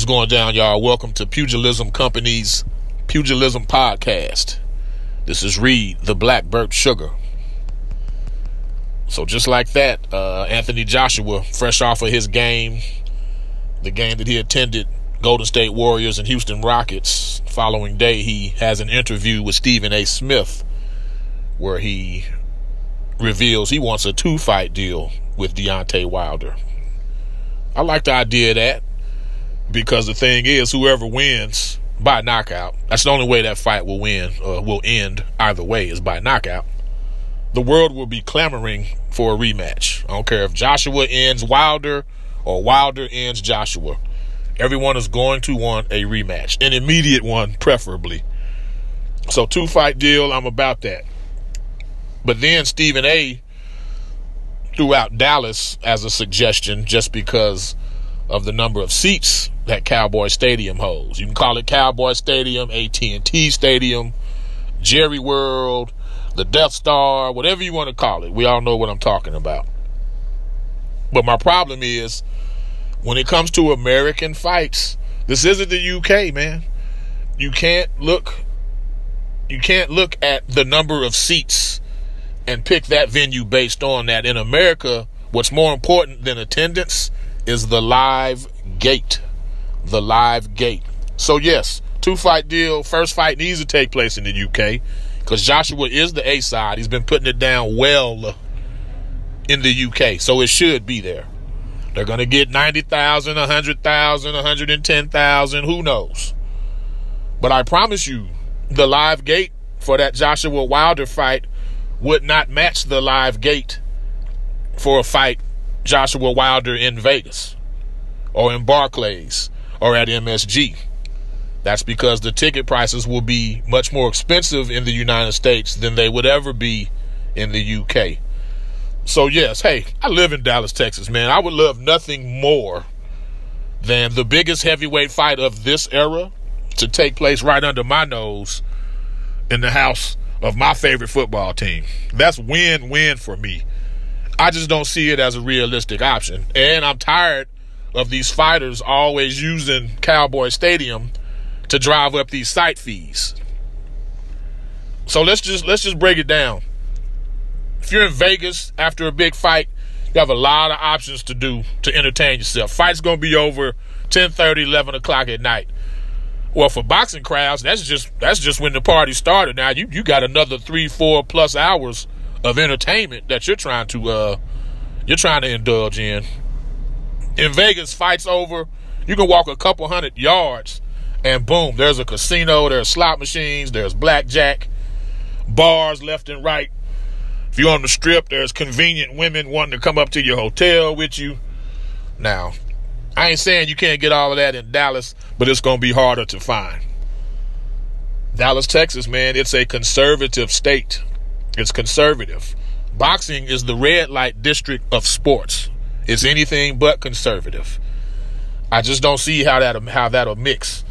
What's going down, y'all? Welcome to Pugilism Company's Pugilism Podcast. This is Reed, the Black Burnt Sugar. So just like that, Anthony Joshua, fresh off of his game, the game that he attended, Golden State Warriors and Houston Rockets, following day, he has an interview with Stephen A. Smith where he reveals he wants a 2-fight deal with Deontay Wilder. I like the idea of that because the thing is, whoever wins by knockout, that's the only way that fight will end either way, is by knockout. The world will be clamoring for a rematch. I don't care if Joshua ends Wilder or Wilder ends Joshua. Everyone is going to want a rematch, an immediate one preferably. So 2-fight deal, I'm about that. But then Stephen A. threw out Dallas as a suggestion just because of the number of seats that Cowboy Stadium holds. You can call it Cowboy Stadium, AT&T Stadium, Jerry World, the Death Star, whatever you want to call it. We all know what I'm talking about. But my problem is, when it comes to American fights, this isn't the UK, man. You can't look at the number of seats and pick that venue based on that. In America, what's more important than attendance is the live gate. The live gate. So yes, 2-fight deal. First fight needs to take place in the UK because Joshua is the A side. He's been putting it down well in the UK, so it should be there. They're going to get 90,000, 100,000, 110,000, who knows? But I promise you, the live gate for that Joshua Wilder fight would not match the live gate for a fight Joshua Wilder in Vegas or in Barclays or at MSG. That's because the ticket prices will be much more expensive in the United States than they would ever be in the UK. So yes, hey, I live in Dallas, Texas, man. I would love nothing more than the biggest heavyweight fight of this era to take place right under my nose in the house of my favorite football team. That's win-win for me. I just don't see it as a realistic option. And I'm tired of these fighters always using Cowboy Stadium to drive up these site fees. So let's just break it down. If you're in Vegas after a big fight, you have a lot of options to do to entertain yourself. Fight's going to be over 10:30, 11 o'clock at night. Well, for boxing crowds, that's just when the party started. Now you got another 3-4 plus hours of entertainment that you're trying to indulge in. In Vegas, fight's over. You can walk a couple hundred yards, and boom, there's a casino, there's slot machines, there's blackjack, bars left and right. If you're on the strip, there's convenient women wanting to come up to your hotel with you. Now, I ain't saying you can't get all of that in Dallas, but it's going to be harder to find. Dallas, Texas, man, it's a conservative state. It's conservative. Boxing is the red light district of sports. It's anything but conservative. I just don't see how that'll mix.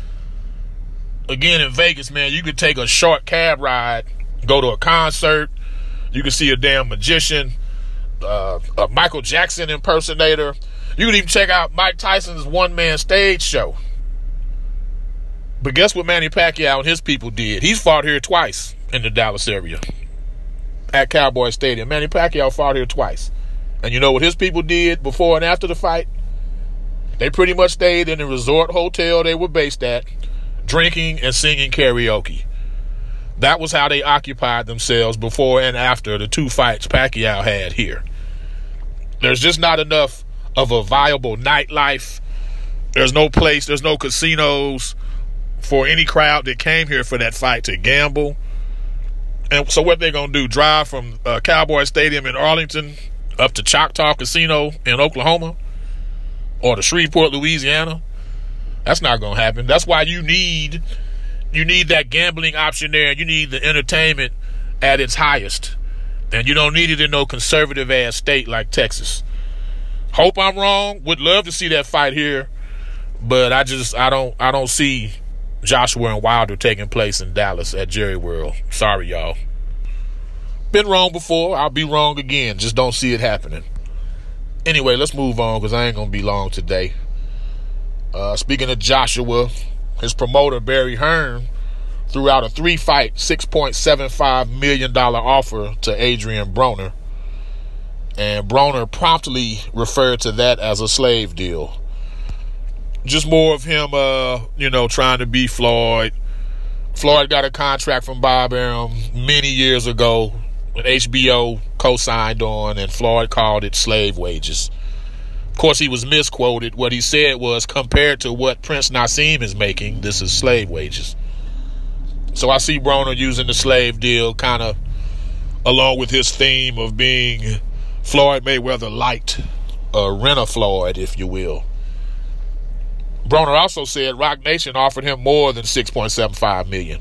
Again, in Vegas, man, you could take a short cab ride, go to a concert. You can see a damn magician, a Michael Jackson impersonator. You can even check out Mike Tyson's one-man stage show. But guess what Manny Pacquiao and his people did? He's fought here twice in the Dallas area at Cowboy Stadium. Manny Pacquiao fought here twice. And you know what his people did before and after the fight? They pretty much stayed in the resort hotel they were based at, drinking and singing karaoke. That was how they occupied themselves before and after the 2 fights Pacquiao had here. There's just not enough of a viable nightlife. There's no place, there's no casinos for any crowd that came here for that fight to gamble. And so what they're going to do, drive from Cowboy Stadium in Arlington up to Choctaw Casino in Oklahoma or to Shreveport, Louisiana? That's not going to happen. That's why you need that gambling option there. You need the entertainment at its highest. And you don't need it in no conservative ass state like Texas. Hope I'm wrong. Would love to see that fight here, but I don't see Joshua and Wilder taking place in Dallas at Jerry World. Sorry, y'all. Been wrong before. I'll be wrong again. Just don't see it happening. Anyway, let's move on because I ain't going to be long today. Speaking of Joshua, his promoter, Barry Hearn, threw out a 3-fight, $6.75 million offer to Adrian Broner. And Broner promptly referred to that as a slave deal. Just more of him, trying to be Floyd. Floyd got a contract from Bob Arum many years ago when HBO co-signed on, and Floyd called it slave wages. Of course, he was misquoted. What he said was, compared to what Prince Nassim is making, this is slave wages. So I see Broner using the slave deal kind of along with his theme of being Floyd Mayweather light, Rena Floyd, if you will. Broner also said Roc Nation offered him more than $6.75 million.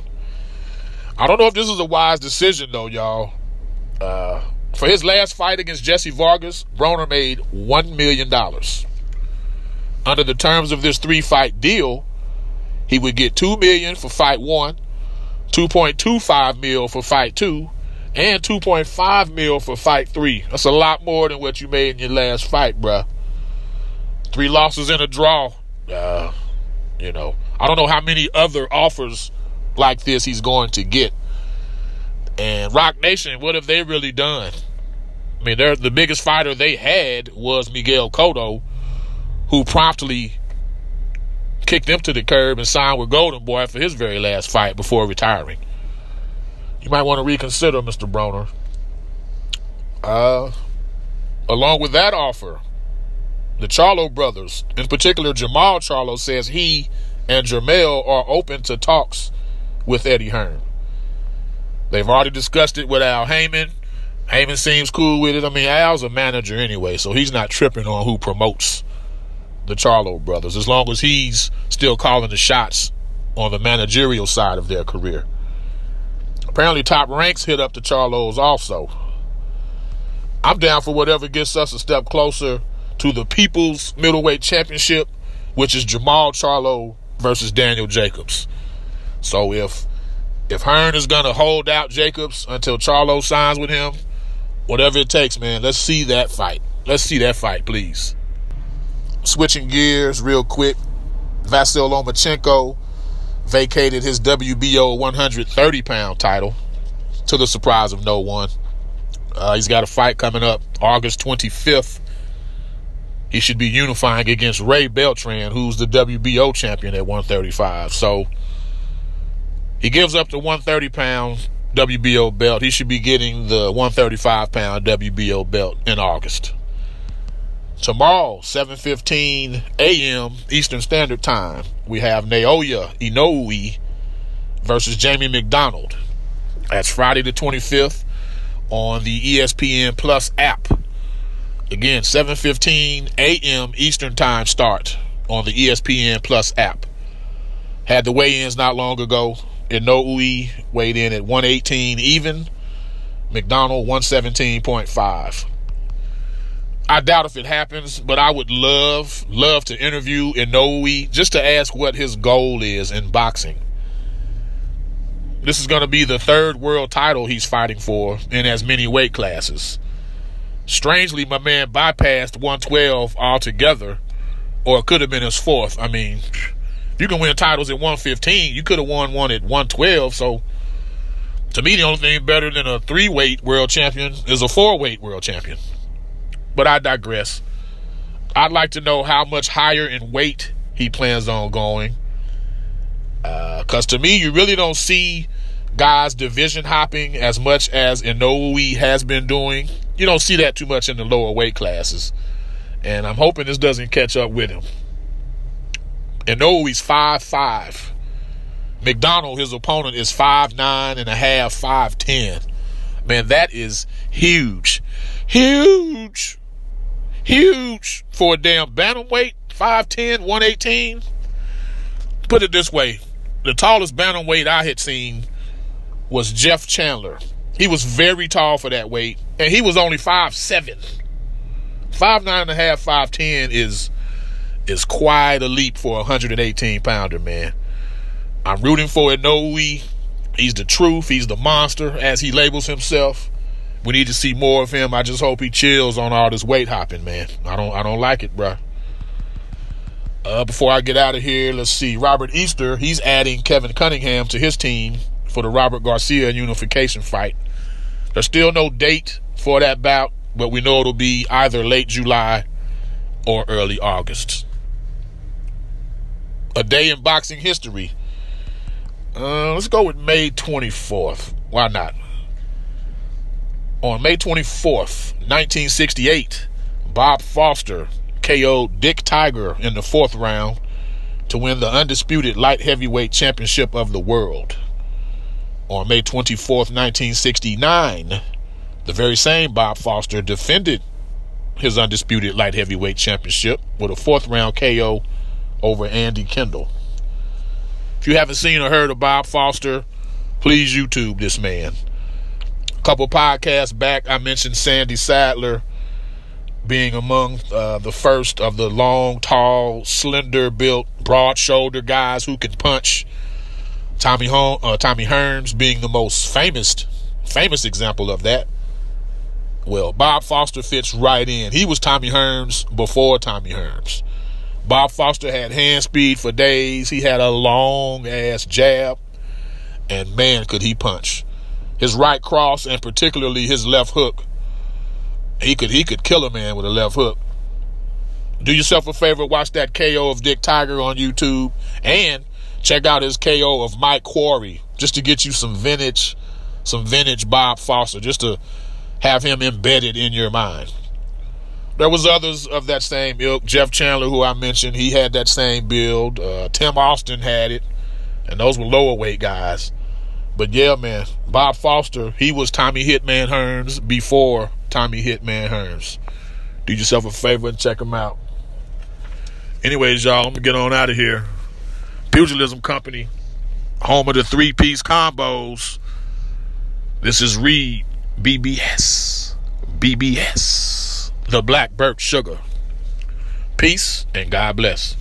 I don't know if this is a wise decision, though, y'all. For his last fight against Jesse Vargas, Broner made $1 million. Under the terms of this 3-fight deal, he would get $2 million for fight 1, $2.25 million for fight 2, and $2.5 million for fight 3. That's a lot more than what you made in your last fight, bruh. 3 losses and a draw. I don't know how many other offers like this he's going to get. And Roc Nation, what have they really done? I mean, the biggest fighter they had was Miguel Cotto, who promptly kicked them to the curb and signed with Golden Boy for his very last fight before retiring. You might want to reconsider, Mr. Broner. Along with that offer, the Charlo brothers, in particular Jamal Charlo, says he and Jermell are open to talks with Eddie Hearn. They've already discussed it with Al Heyman. Heyman seems cool with it. I mean, Al's a manager anyway, so he's not tripping on who promotes the Charlo brothers, as long as he's still calling the shots on the managerial side of their career. Apparently Top Ranks hit up the Charlos also. I'm down for whatever gets us a step closer to the People's Middleweight Championship, which is Jamal Charlo versus Daniel Jacobs. So if Hearn is going to hold out Jacobs until Charlo signs with him, whatever it takes, man, let's see that fight. Let's see that fight, please. Switching gears real quick, Vasyl Lomachenko vacated his WBO 130-pound title to the surprise of no one. He's got a fight coming up August 25th. He should be unifying against Ray Beltran, who's the WBO champion at 135. So he gives up the 130-pound WBO belt. He should be getting the 135-pound WBO belt in August. Tomorrow, 7:15 a.m. Eastern Standard Time, we have Naoya Inoue versus Jamie McDonald. That's Friday the 25th on the ESPN Plus app. Again, 7:15 a.m. Eastern Time start on the ESPN Plus app. Had the weigh-ins not long ago. Inoue weighed in at 118 even. McDonald 117.5. I doubt if it happens, but I would love to interview Inoue just to ask what his goal is in boxing. This is going to be the 3rd world title he's fighting for in as many weight classes. Strangely, my man bypassed 112 altogether, or it could have been his 4th. I mean, you can win titles at 115. You could have won one at 112. So, to me, the only thing better than a 3-weight world champion is a 4-weight world champion. But I digress. I'd like to know how much higher in weight he plans on going. Because to me, you really don't see guys division hopping as much as Inoue has been doing. You don't see that too much in the lower weight classes. And I'm hoping this doesn't catch up with him. Inoue's 5'5". McDonald, his opponent, is 5'9 and a half, 5'10". Man, that is huge. Huge for a damn bantamweight. 5'10", 118. Put it this way. The tallest bantamweight I had seen was Jeff Chandler. He was very tall for that weight, and he was only 5'7". 5'9 and a half, 5'10" is quite a leap for a 118-pounder, man. I'm rooting for Inoue. He's the truth. He's the monster, as he labels himself. We need to see more of him. I just hope he chills on all this weight hopping, man. I don't like it, bro. Before I get out of here, let's see. Robert Easter, he's adding Kevin Cunningham to his team for the Robert Garcia unification fight. There's still no date for that bout, but we know it'll be either late July or early August. A day in boxing history. Let's go with May 24th. Why not? On May 24th, 1968, Bob Foster KO'd Dick Tiger in the 4th round to win the undisputed light heavyweight championship of the world. On May 24th, 1969, the very same Bob Foster defended his undisputed light heavyweight championship with a 4th round KO over Andy Kendall. If you haven't seen or heard of Bob Foster, please YouTube this man. A couple podcasts back, I mentioned Sandy Sadler being among the first of the long, tall, slender-built, broad-shouldered guys who can punch. Tommy Hearns being the most famous example of that. Well, Bob Foster fits right in. He was Tommy Hearns before Tommy Hearns. Bob Foster had hand speed for days. He had a long-ass jab. And man, could he punch. His right cross and particularly his left hook, he could kill a man with a left hook. Do yourself a favor, watch that KO of Dick Tiger on YouTube, and check out his KO of Mike Quarry, just to get you some vintage Bob Foster, just to have him embedded in your mind. There was others of that same ilk. Jeff Chandler, who I mentioned, he had that same build. Tim Austin had it, and those were lower weight guys. But yeah, man, Bob Foster, he was Tommy Hitman Hearns before Tommy Hitman Hearns. Do yourself a favor and check him out. Anyways, y'all, I'm going to get on out of here. Pugilism Company, home of the 3-piece combos. This is Reed, BBS, the Black Birch Sugar. Peace and God bless.